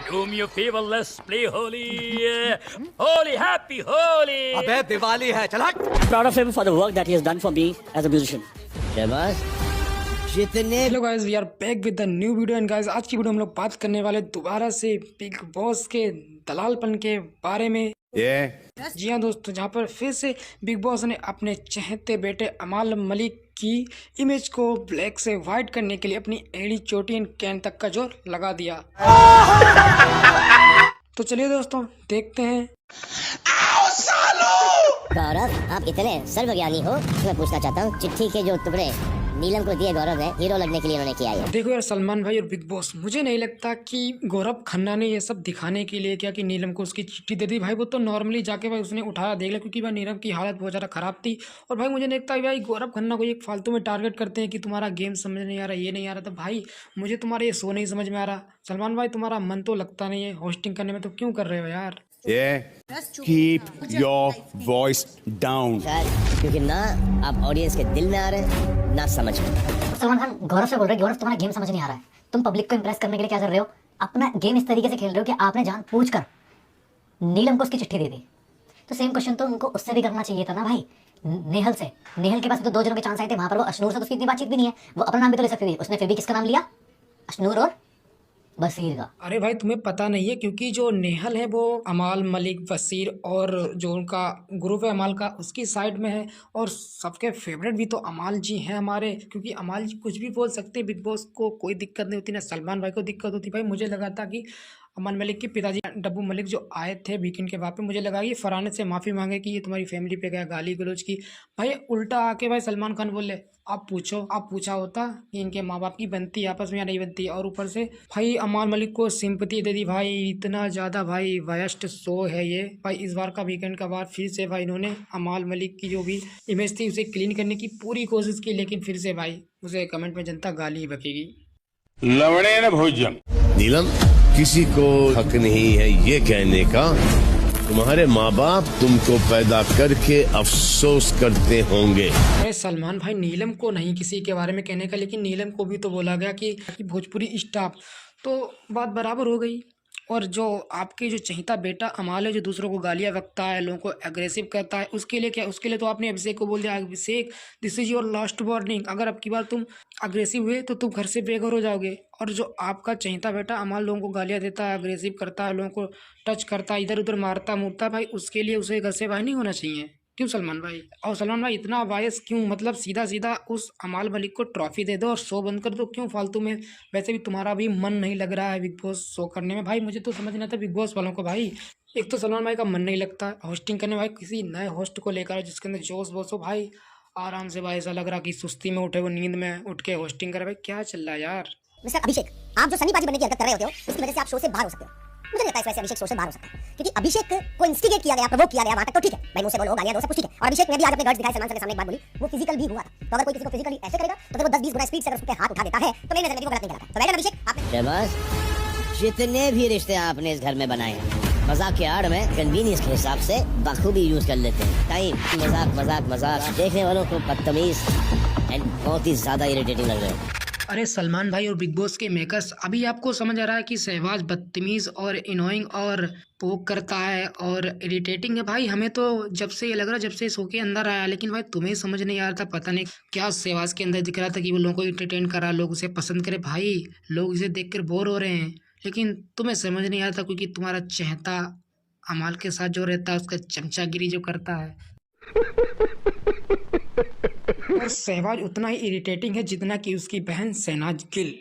Do me a favor, let's play Holi. Holi, happy Holi. अबे दिवाली है, चल हट। Proud of him for the work that he has done for me as a musician. Shahbaz जितने hello guys, we are back with the new video. And guys, आज की video हम लोग बात करने वाले दोबारा से बिग बॉस के दलालपन के बारे में। जी हाँ दोस्तों, जहाँ पर फिर से बिग बॉस ने अपने चहेते बेटे अमाल मलिक की इमेज को ब्लैक से व्हाइट करने के लिए अपनी एड़ी चोटी एंड कैन तक का जोर लगा दिया। तो चलिए दोस्तों, देखते हैं। गौरव, आप इतने सर्वज्ञानी हो, मैं पूछना चाहता हूँ, चिट्ठी के जो टुकड़े नीलम को दिए गौरव ने हीरो लगने के लिए उन्होंने किया है। देखो यार सलमान भाई और बिग बॉस, मुझे नहीं लगता कि गौरव खन्ना ने ये सब दिखाने के लिए क्या कि नीलम को उसकी चिट्ठी दे दी। भाई वो तो नॉर्मली जाके भाई उसने उठाया देख लिया, क्योंकि भाई नीलम की हालत बहुत ज़्यादा खराब थी। और भाई मुझे नहीं लगता भाई गौरव खन्ना को एक फालतू में टारगेट करते हैं कि तुम्हारा गेम समझ नहीं आ रहा, ये नहीं आ रहा। तो भाई मुझे तुम्हारा ये शो नहीं समझ में आ रहा। सलमान भाई तुम्हारा मन तो लगता नहीं है होस्टिंग करने में, तो क्यों कर रहे हो यार? Keep your voice down. शायद क्योंकि ना आप ऑडियंस के दिल में आ रहे हैं, ना समझ में। सलमान खान गौरव से बोल रहे, गौरव तुम्हारा गेम समझ नहीं आ रहा है, तुम पब्लिक को इम्प्रेस करने के लिए क्या कर रहे हो? अपना गेम इस तरीके से खेल रहे हो कि आपने जानबूझकर नीलम को उसकी चिट्ठी दे दी। तो सेम क्वेश्चन तो उनको उससे भी करना चाहिए था ना भाई, नेहल से। नेहल के पास तो 2 जनों के चांस आए थे, वहां पर वो अशनूर से तो उसकी इतनी बातचीत भी नहीं है, वो अपना नाम भी तो ले सकती थी। उसने फिर भी किसका नाम लिया? अशनूर और बसीर का। अरे भाई तुम्हें पता नहीं है, क्योंकि जो नेहल है वो अमाल मलिक, वसीर और जो उनका ग्रुप है अमाल का, उसकी साइड में है। और सबके फेवरेट भी तो अमाल जी हैं हमारे, क्योंकि अमाल जी कुछ भी बोल सकते हैं, बिग बॉस को कोई दिक्कत नहीं होती, ना सलमान भाई को दिक्कत होती। भाई मुझे लगा था कि अमन मलिक के पिताजी डब्बू मलिक जो आए थे वीकेंड के बाद पे, मुझे लगा कि फरहान से माफ़ी मांगे कि ये तुम्हारी फैमिली पे गया गाली गलौज की। भाई उल्टा आके भाई सलमान खान बोले आप पूछा होता कि इनके माँ बाप की बनती आपस में या नहीं बनती। और ऊपर से भाई अमान मलिक को सिंपैथी दे दी। भाई इतना ज़्यादा भाई वायस्ट शो है ये। भाई इस बार का वीकेंड का बाद फिर से भाई इन्होंने अमाल मलिक की जो भी इमेज थी उसे क्लीन करने की पूरी कोशिश की, लेकिन फिर से भाई उसे कमेंट में जनता गाली ही बकेगी। लवड़े न भोजन। नीलम, किसी को हक नहीं है ये कहने का तुम्हारे माँ बाप तुमको पैदा करके अफसोस करते होंगे। अरे सलमान भाई, नीलम को नहीं किसी के बारे में कहने का, लेकिन नीलम को भी तो बोला गया कि भोजपुरी स्टाफ, तो बात बराबर हो गई। और जो आपके जो चहीता बेटा अमाल है, जो दूसरों को गालियाँ बकता है, लोगों को एग्रेसिव करता है, उसके लिए क्या? उसके लिए तो आपने अभिषेक को बोल दिया, Abhishek this is your last warning, अगर अब की बार तुम अग्रेसिव हुए तो तुम घर से बेघर हो जाओगे। और जो आपका चहीता बेटा अमाल लोगों को गालियाँ देता है, अग्रेसिव करता है, लोगों को टच करता है, इधर उधर मारता मुरता, भाई उसके लिए उसे घर से बाहर नहीं होना चाहिए। क्यों सलमान भाई? और सलमान भाई इतना वायस क्यों? मतलब सीधा सीधा उस अमाल मलिक को ट्रॉफी दे दो और शो बंद कर दो, क्यों फालतू में? वैसे भी तुम्हारा भी मन नहीं लग रहा है बिग बॉस शो करने में। भाई मुझे तो समझ नहीं आता बिग बॉस वालों को। भाई एक तो सलमान भाई का मन नहीं लगता होस्टिंग करने, भाई किसी नए होस्ट को लेकर जिसके अंदर जोश बोश हो। भाई आराम से भाई ऐसा लग रहा कि सुस्ती में उठे, वो नींद में उठ के होस्टिंग करे। भाई क्या चल रहा है यार? मिस्टर अभिषेक, आप जो सन्नीबाजी बनने की हरकत कर रहे होते हो, उसकी वजह से आप शो से बाहर हो सकते हो। मुझे नहीं लगता इस वजह से अभिषेक शो से बाहर हो सकता है, क्योंकि अभिषेक को इंस्टिगेट किया गया, प्रोवोक किया गया, वहां तक तो ठीक है भाई, मुझसे बोलो गालियां दो, सब कुछ ठीक है। और अभिषेक ने भी आज अपने गट्स दिखाए, सलमान सर के सामने एक बात बोली, वो फिजिकल भी हुआ था। तो अगर कोई किसी को फिजिकली ऐसे करेगा तो वो 10-20 गुना स्पीड से अगर उसके हाथ उठा देता है तो मेरी नजर में वो गलत नहीं करता। तो वेल अभिषेक, आपने शहबाज, जितने भी रिश्ते आपने इस घर में बनाए हैं, मजाक के आड़ में कन्वीनियंस के हिसाब से बखूबी यूज कर लेते हैं। टाइम मजाक मजाक मजाक, देखने वालों को बदतमीज एंड बहुत ही ज्यादा इरिटेटिंग लग रहे हैं। अरे सलमान भाई और बिग बॉस के मेकर्स, अभी आपको समझ आ रहा है कि शहबाज बदतमीज़ और इनोइंग और पोक करता है और इरिटेटिंग है। भाई हमें तो जब से ये लग रहा, जब से शो के अंदर आया, लेकिन भाई तुम्हें समझ नहीं आ रहा था, पता नहीं क्या शहबाज के अंदर दिख रहा था कि वो लोगों को इंटरटेन कर रहा, लोग उसे पसंद करे। भाई लोग इसे देख कर बोर हो रहे हैं, लेकिन तुम्हें समझ नहीं आता क्योंकि तुम्हारा चहेता अमाल के साथ जो रहता है, उसका चमचागिरी जो करता है। और सहवाज उतना ही इरिटेटिंग है जितना कि उसकी बहन शहनाज गिल।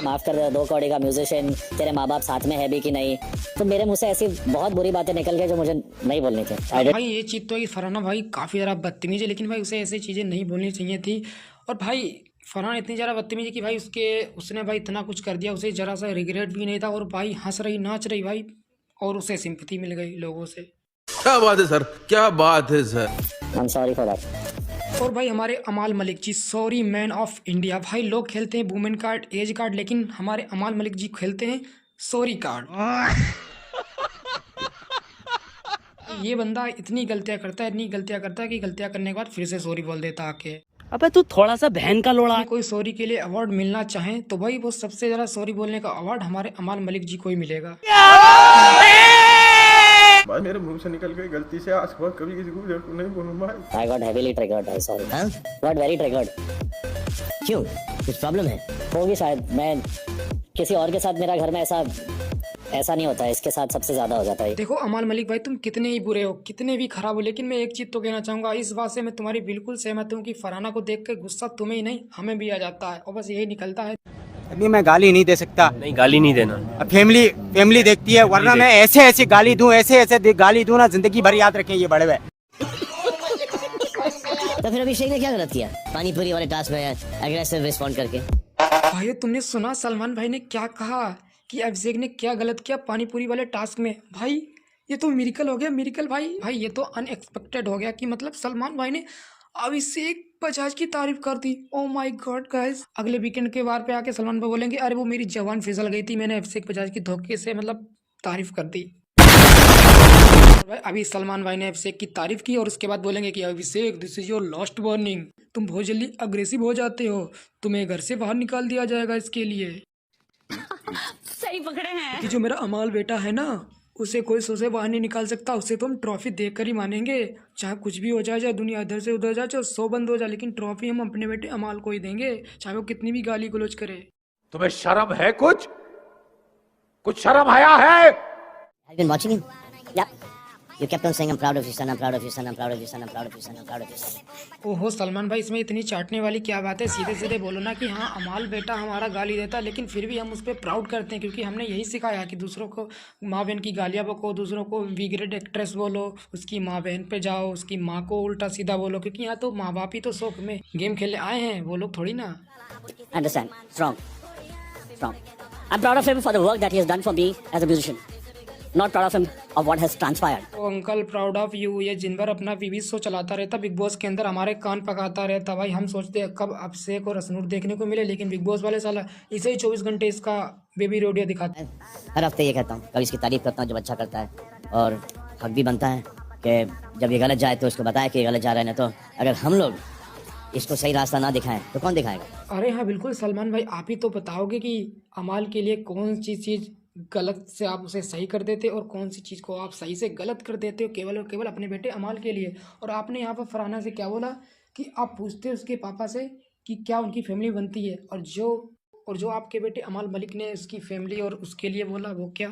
माफ कर दो, 2 कौड़ी का म्यूजिशियन, तेरे माँ बाप साथ में है भी कि नहीं? तो मेरे मुंह से ऐसी बहुत बुरी बातें निकल गई जो मुझे नहीं बोलनी थी। भाई ये चीज़ तो है कि फरहाना भाई काफ़ी ज़्यादा बदतमीज है, लेकिन भाई उसे ऐसी चीज़ें नहीं बोलनी चाहिए थी। और भाई फरहान इतनी ज़्यादा बदतमीज है कि भाई उसने भाई इतना कुछ कर दिया, उसे ज़रा सा रिग्रेट भी नहीं था। और भाई हंस रही नाच रही भाई, और उसे सिंपैथी मिल गई लोगों से। क्या बात है सर, क्या बात है sir. I am sorry for that. और भाई हमारे अमाल Malik ji, sorry man of India. भाई लोग खेलते हैं वुमेन कार्ड, एज कार्ड, लेकिन हमारे अमाल मलिक जी खेलते हैं सॉरी कार्ड। ये बंदा इतनी गलतियां करता है कि गलतियां करने के बाद फिर से सॉरी बोल देता आके। अबे तू थोड़ा सा बहन का लोड़ा। कोई सॉरी के लिए अवार्ड मिलना चाहे तो भाई वो सबसे ज्यादा सॉरी बोलने का अवार्ड हमारे अमाल मलिक जी को ही मिलेगा। भाई मेरे मुंह से निकल गई गलती से, आज के बाद कभी किसी को नहीं बोलूंगा। I got heavily triggered, I'm sorry. Got very triggered. क्यों, कुछ प्रॉब्लम है? होगी शायद, मैं किसी और के साथ, मेरा घर में ऐसा नहीं होता है, इसके साथ सबसे ज्यादा हो जाता है। देखो अमाल मलिक भाई, तुम कितने ही बुरे हो, कितने भी खराब हो, लेकिन मैं एक चीज तो कहना चाहूंगा, इस बात से मैं तुम्हारी बिल्कुल सहमत हूँ कि फरहाना को देख कर गुस्सा तुम्हें ही नहीं हमें भी आ जाता है, और बस यही निकलता है। अभी मैं गाली नहीं दे सकता। नहीं, गाली नहीं देना। फैमिली देखती है, वरना मैं ऐसे गाली दूं, ऐसे गाली दूं ना, जिंदगी भर याद रखें ये बड़े हुए। तो फिर अभिषेक ने क्या गलत किया पानी पूरी वाले टास्क में एग्रेसिव रिस्पॉन्ड करके? भाई तुमने सुना सलमान भाई ने क्या कहा कि अभिषेक ने क्या गलत किया पानीपुरी वाले टास्क में? भाई ये तो मिरेकल हो गया, मिरेकल भाई ये तो अनएक्सपेक्टेड हो गया कि मतलब सलमान भाई ने अभिषेक बजाज की तारीफ कर दी। ओ माय गॉड गाइस, अगले वीकेंड के बार पे आके सलमान भाई बोलेंगे अरे वो मेरी जवान फिसल गई थी, मैंने अभिषेक बजाज की धोखे से मतलब तारीफ कर दी। अभी सलमान भाई ने अभिषेक की तारीफ की और उसके बाद बोलेंगे कि Abhishek this is your last warning, तुम बहुत जल्दी अग्रेसिव हो जाते हो, तुम्हें घर से बाहर निकाल दिया जाएगा इसके लिए। सही पकड़े हैं कि जो मेरा अमाल बेटा है ना, उसे कोई सो से बाहर नहीं निकाल सकता, उसे तो हम ट्रॉफी देकर ही मानेंगे, चाहे कुछ भी हो जाए, चाहे दुनिया इधर से उधर जाए, चाहे 100 बंद हो जाए, लेकिन ट्रॉफी हम अपने बेटे अमाल को ही देंगे, चाहे वो कितनी भी गाली गलौज करे। तुम्हें शर्म है? कुछ शर्म आया है? Have you been watching him? Yeah. You kept on saying I'm proud of you son, I'm proud of you son, I'm proud of you son, I'm proud of you son, I'm proud of you son. ओहो सलमान भाई, इसमें इतनी चाटने वाली क्या बात है? सीधे सीधे बोलो ना कि हाँ अमाल बेटा हमारा गाली देता, लेकिन फिर भी हम उस पर प्राउड करते हैं, क्योंकि हमने यही सिखाया कि दूसरों को माँ बहन की गालियाँ बको, दूसरों को वी ग्रेड एक्ट्रेस बोलो, उसकी माँ बहन पे जाओ, उसकी माँ को उल्टा सीधा बोलो, क्योंकि यहाँ तो माँ बाप ही तो शौक में गेम खेलने आए हैं, वो लोग थोड़ी ना। Understand? Strong. I'm proud of him for the work that he has done for me as a musician. Not proud of him of what has transpired. तो अंकल प्राउड ऑफ यू, ये दिन भर अपना वीवी शो चलाता रहता big boss के अंदर, हमारे कान पकाता रहता भाई। हम सोचते हैं कब अभिषेक और असनूर देखने को मिले, लेकिन बिग बॉस वाले साला इसे ही 24 घंटे इसका बेबी रोडियो दिखाते हैं। हर हफ्ते ये कहता हूँ, कभी इसकी तारीफ करता हूँ जब अच्छा करता है, और हक भी बनता है कि जब ये गलत जाए तो उसको बताए कि ये गलत जा रहे हैं, तो अगर हम लोग इसको सही रास्ता ना दिखाएं तो कौन दिखाएगा? अरे हाँ बिल्कुल सलमान भाई, आप ही तो बताओगे कि अमाल के लिए कौन सी चीज़ गलत से आप उसे सही कर देते और कौन सी चीज़ को आप सही से गलत कर देते हो, केवल और केवल अपने बेटे अमाल के लिए। और आपने यहाँ पर फरहाना से क्या बोला कि आप पूछते उसके पापा से कि क्या उनकी फैमिली बनती है, और जो आपके बेटे अमाल मलिक ने उसकी फैमिली और उसके लिए बोला वो क्या?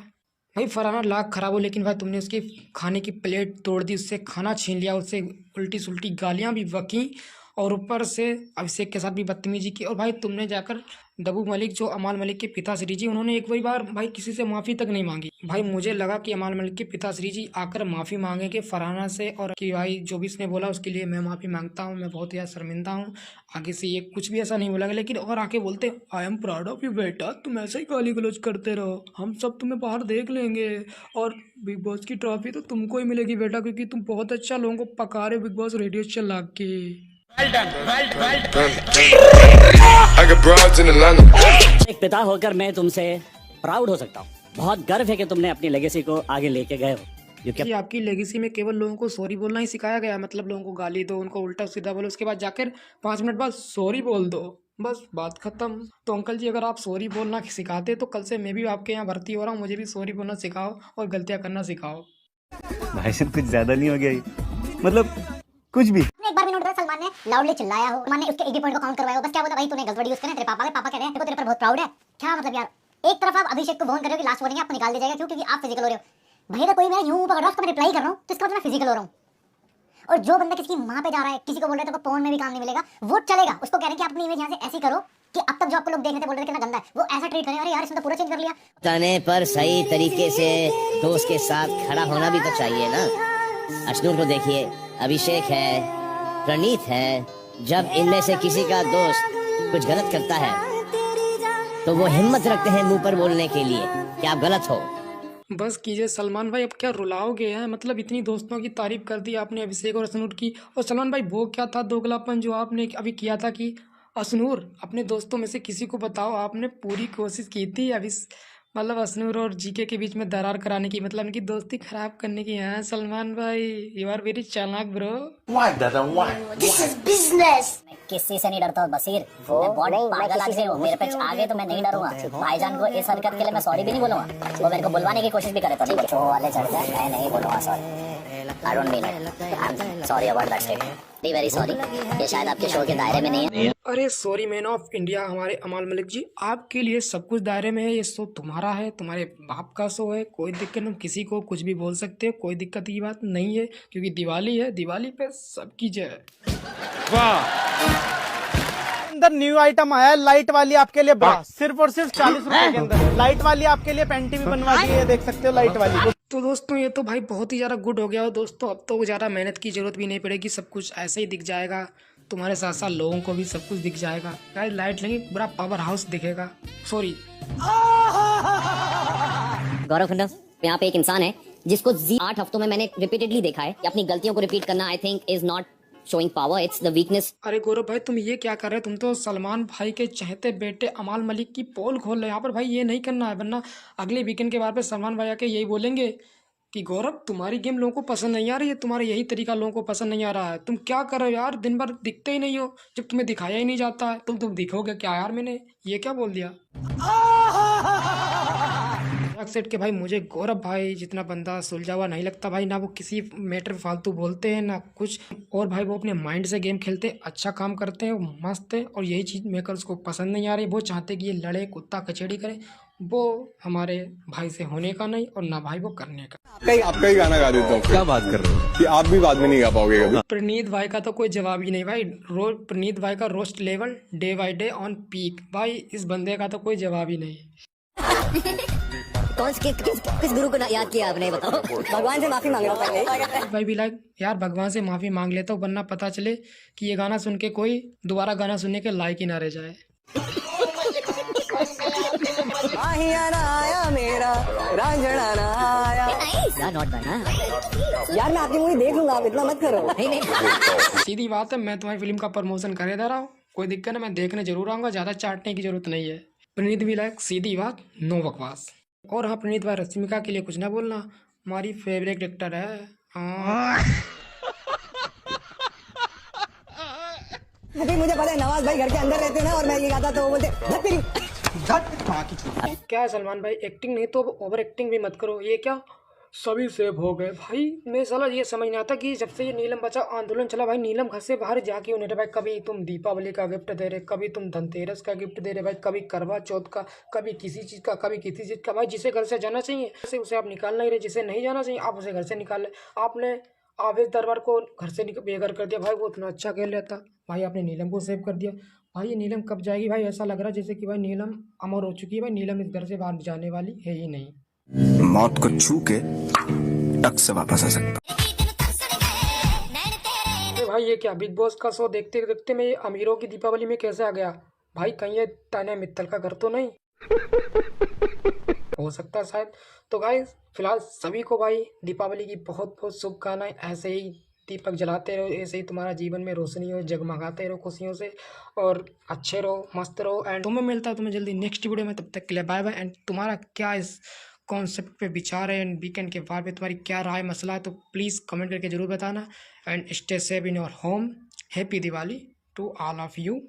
भाई फरहाना लाख खराब हो, लेकिन भाई तुमने उसकी खाने की प्लेट तोड़ दी, उससे खाना छीन लिया, उससे उल्टी सुल्टी गालियाँ भी बकी, और ऊपर से अभिषेक के साथ भी बदतमीजी की। और भाई तुमने जाकर डब्बू मलिक, जो अमाल मलिक के पिताश्री जी, उन्होंने एक बार भाई किसी से माफ़ी तक नहीं मांगी। भाई मुझे लगा कि अमाल मलिक के पिताश्री जी आकर माफ़ी मांगेंगे फरहाना से, और कि भाई जो भी इसने बोला उसके लिए मैं माफ़ी मांगता हूँ, मैं बहुत ज़्यादा शर्मिंदा हूँ, आगे से ये कुछ भी ऐसा नहीं बोला। लेकिन और आके बोलते I am proud of you बेटा, तुम ऐसे ही गाली गलौज करते रहो, हम सब तुम्हें बाहर देख लेंगे, और बिग बॉस की ट्रॉफी तो तुमको ही मिलेगी बेटा, क्योंकि तुम बहुत अच्छा लोगों को पका रहे हो बिग बॉस रेडियो चला के। एक पिता होकर मैं तुमसे प्राउड हो सकता हूँ, बहुत गर्व है कि तुमने अपनी लेगेसी को आगे लेके गए हो। कि आपकी लेगेसी में केवल लोगों को सॉरी बोलना ही सिखाया गया, मतलब लोगों को गाली दो, उनको उल्टा सीधा बोलो, उसके बाद जाकर 5 मिनट बाद सॉरी बोल दो, बस बात खत्म। तो अंकल जी अगर आप सॉरी बोलना सिखाते तो कल से मैं भी आपके यहाँ भर्ती हो रहा हूँ, मुझे भी सॉरी बोलना सिखाओ और गलतियाँ करना सिखाओ। भाई साहब कुछ ज्यादा नहीं हो गया ये, मतलब कुछ भी। एक बार भी नोट करा, सलमान ने लाउडली चिल्लाया हो, सलमान ने उसके एक भी पॉइंट को काउंट करवाया हो, बस क्या बोला भाई तूने गलत वर्ड यूज करे, तेरे पापा कह रहे हैं देखो तेरे पर बहुत प्राउड है। क्या मतलब यार, एक तरफ आप अभिषेक को वार्न कर रहे हो कि लास्ट वार्निंग आपको निकाल दिया जाएगा, क्यों? क्योंकि आप फिजिकल हो रहे हो। भैया कोई मैं यूं पकड़ रहा हूं, उसको मैं रिप्लाई कर रहा हूं, तो इसका मतलब मैं फिजिकल हो रहा हूं। और जो बंदा किसी की मां पे जा रहा है, किसी को बोल रहा है तो फोन में भी काम नहीं मिलेगा, वो चलेगा, उसको कह रहे हैं कि अपनी इमेज यहां से ऐसी करो कि अब तक जो आपको लोग देख रहे थे बोल रहे थे कितना गंदा है, वो ऐसा ट्रीट करें। अरे यार इसने तो पूरा चेंज कर लिया। बताने पर सही तरीके से दोस्त के साथ खड़ा होना भी तो चाहिए ना। अशनूर को देखिए, अभिषेक है, प्रणीत है, जब इनमें से किसी का दोस्त कुछ गलत करता है तो वो हिम्मत रखते हैं मुंह पर बोलने के लिए कि आप गलत हो। बस कीजिए सलमान भाई, अब क्या रुलाओगे हैं? मतलब इतनी दोस्तों की तारीफ कर दी आपने अभिषेक और असनूर की, और सलमान भाई वो क्या था दोगलापन जो आपने अभी किया था कि असनूर अपने दोस्तों में से किसी को बताओ, आपने पूरी कोशिश की थी अभी मतलब असनूर और जीके के बीच में दरार कराने की, मतलब इनकी दोस्ती खराब करने की। हाँ सलमान भाई, यू आर वेरी चालाक bro. Why, Dada? Why? This is business. किसी से नहीं डरता हूँ बसीर, मैं बहुत पागल आदमी हूँ, मेरे पे आ गए तो मैं नहीं डरूंगा। भाईजान को इस हरकत के लिए मैं सॉरी भी नहीं बोलूंगा, वो मेरे को बुलवाने की कोशिश भी करे तो नहीं, शो वाले चढ़ते हैं, मैं नहीं बोलूंगा sorry, I don't mean it, I am sorry about that statement, be very sorry, ये शायद आपके शो के दायरे में नहीं है। अरे सॉरी मैन ऑफ इंडिया हमारे अमाल मलिक जी, आपके लिए सब कुछ दायरे में है, ये शो तुम्हारा है, तुम्हारे बाप का शो है, कोई दिक्कत नहीं, किसी को कुछ भी बोल सकते हो, कोई दिक्कत की बात नहीं है, क्योंकि दिवाली है, दिवाली पे सबकी जय। अंदर न्यू आइटम आया है, लाइट वाली आपके लिए बड़ा, सिर्फ और सिर्फ 40 रुपए के अंदर लाइट वाली आपके लिए पैंटी भी बनवा दी है, देख सकते हो लाइट वाली। तो दोस्तों ये तो भाई बहुत ही ज़्यादा गुड हो गया हो दोस्तों, अब तो ज़्यादा मेहनत की जरूरत भी नहीं पड़ेगी, सब कुछ ऐसे ही दिख जाएगा, तुम्हारे साथ साथ लोगों को भी सब कुछ दिख जाएगा, गाइस लाइट लगी पूरा पावर हाउस दिखेगा। सॉरी गौरव खन्ना यहाँ पे एक इंसान है जिसको 8 हफ्तों में मैंने रिपीटेडली देखा है कि अपनी गलतियों को रिपीट करना I think is not showing power, it's the weakness. अरे गौरव भाई तुम ये क्या कर रहे हो, तुम तो सलमान भाई के चहेते बेटे अमाल मलिक की पोल खोल रहे हो यहाँ पर, भाई ये नहीं करना है, वरना अगले वीकेंड के बाद पे सलमान भाई आके यही बोलेंगे कि गौरव तुम्हारी गेम लोगों को पसंद नहीं आ रही है, तुम्हारा यही तरीका लोगों को पसंद नहीं आ रहा है, तुम क्या कर रहे हो यार, दिन भर दिखते ही नहीं हो, जब तुम्हें दिखाया ही नहीं जाता है तुम दिखोगे क्या यार, मैंने ये क्या बोल दिया। सेट के भाई मुझे गौरव भाई जितना बंदा सुलझा हुआ नहीं लगता भाई, ना वो किसी मैटर फालतू बोलते हैं ना कुछ, और भाई वो अपने माइंड से गेम खेलते, अच्छा काम करते हैं, मस्त है, और यही चीज़ मेकर्स को पसंद नहीं आ रही, वो चाहते कि ये लड़े कुत्ता कचेड़ी करे, वो हमारे भाई से होने का नहीं और ना भाई वो करने का। आपका ही गाना गा देता हूँ, क्या बात कर रहे हो कि आप भी बाद में नहीं गा पाओगे कभी। प्रणीत भाई का तो कोई जवाब ही नहीं भाई, रोज प्रणीत भाई का roast level day by day on peak, भाई इस बंदे का तो कोई जवाब ही नहीं। किस गुरु को याद किया आपने, बताओ, भगवान से माफी मांग रहा हूँ पहले। भाई भी लाइक यार भगवान से माफी मांग लेता हूँ, वरना पता चले कि ये गाना सुन के कोई दोबारा गाना सुनने के लायक ही ना रह जाए। आया मेरा रांझना ना आया यार नॉट बैड ना यार, मैं आपकी मूवी देख लूंगा, आप इतना मत करो। नहीं सीधी बात है, मैं तुम्हारी फिल्म का प्रमोशन करे दे रहा हूँ, कोई दिक्कत नहीं, मैं देखने जरूर आऊँगा, ज़्यादा चाटने की जरूरत नहीं है। प्रणीत भी लाइक सीधी बात, नो बकवास। और हाँ प्रणीत भाई रश्मिका के लिए कुछ ना बोलना, हमारी फेवरेट एक्टर है। हाँ मुझे पता है नवाज भाई घर के अंदर रहते ना, और मैं ये गाता तो वो बोलते क्या है सलमान भाई, एक्टिंग नहीं तो ओवर एक्टिंग भी मत करो, ये क्या सभी सेव हो गए भाई। मैं साला ये समझ नहीं आता कि जब से ये नीलम बचाओ आंदोलन चला भाई, नीलम घर से बाहर जाके उन्हें भाई, कभी तुम दीपावली का गिफ्ट दे रहे, कभी तुम धनतेरस का गिफ्ट दे रहे भाई, कभी करवा चौथ का, कभी किसी चीज़ का, कभी किसी चीज़ का, भाई जिसे घर से जाना चाहिए उसे आप निकाल नहीं रहे, जिसे नहीं जाना चाहिए आप उसे घर से निकाल रहे। आपने आवेश दरबार को घर से बेघर कर दिया भाई, वो इतना अच्छा खेल रहा था भाई, आपने नीलम को सेव कर दिया भाई। ये नीलम कब जाएगी भाई, ऐसा लग रहा है जैसे कि भाई नीलम अमर हो चुकी है भाई, नीलम इस घर से बाहर जाने वाली है ही नहीं, मौत को छू के टक से वापस आ सकता। भाई ये क्या बिग बॉस का शो देखते देखते मैं अमीरों की दीपावली में कैसे आ गया भाई, कहीं ये तान्या मित्तल का घर तो नहीं हो सकता शायद। तो गाइस फिलहाल सभी को भाई दीपावली की बहुत बहुत शुभकामनाएं, ऐसे ही दीपक जलाते रहो, ऐसे ही तुम्हारा जीवन में रोशनी हो, जगमगाते रहो खुशियों से, और अच्छे रहो, मस्त रहो। एंड तुम्हें मिलता है तुम्हें जल्दी नेक्स्ट वीडियो में, तब तक के लिए बाय बाय। एंड तुम्हारा क्या इस कॉन्सेप्ट पे विचार है, एंड वीकेंड के बारे में तुम्हारी क्या राय मसला है, तो प्लीज़ कमेंट करके जरूर बताना। And stay safe in your home, happy Diwali to all of you.